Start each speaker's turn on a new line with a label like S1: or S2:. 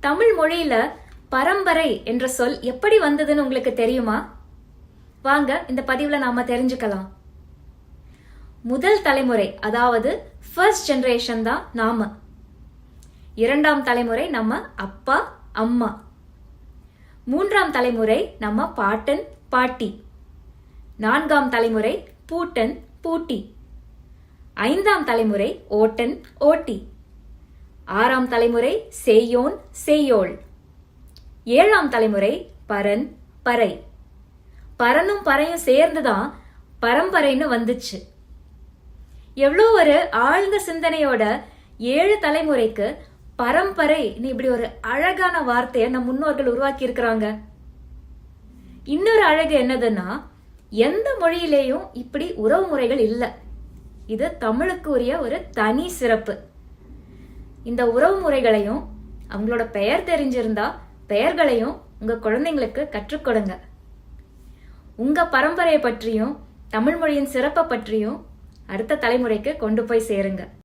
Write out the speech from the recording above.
S1: தமிழ் மொழியில பரம்பரை என்ற சொல் எப்படி வந்ததுன்னு உங்களுக்கு தெரியுமா? வாங்க இந்த பதிவுல நாம தெரிஞ்சுக்கலாம். முதல் தலைமுறை, அதாவது ஃபர்ஸ்ட் ஜெனரேஷன் தான் நாம. இரண்டாம் தலைமுறை நம்ம அப்பா அம்மா. மூன்றாம் தலைமுறை நம்ம பாட்டன் பாட்டி. நான்காம் தலைமுறை பூட்டன் பூட்டி. ஐந்தாம் தலைமுறை ஓட்டன் ஓட்டி. ஆறாம் தலைமுறை சேயோன் சேயோள். ஏழாம் தலைமுறை பரன் பறை. பரனும் பறையும் சேர்ந்துதான் பரம்பரைன்னு வந்துச்சு. எவ்வளோ ஒரு ஆழ்ந்த சிந்தனையோட 7 தலைமுறைக்கு பரம்பரை இப்படி ஒரு அழகான வார்த்தையை நம் முன்னோர்கள் உருவாக்கி இருக்கிறாங்க. இன்னொரு அழகு என்னதுன்னா, எந்த மொழியிலேயும் இப்படி உறவு முறைகள் இல்லை. இது தமிழுக்கு உரிய ஒரு தனி சிறப்பு. இந்த உறவு முறைகளையும் அவங்களோட பெயர் தெரிஞ்சிருந்தா பெயர்களையும் உங்க குழந்தைங்களுக்கு கற்றுக்கொடுங்க. உங்க பரம்பரையை பற்றியும் தமிழ் மொழியின் சிறப்பை பற்றியும் அடுத்த தலைமுறைக்கு கொண்டு போய் சேருங்க.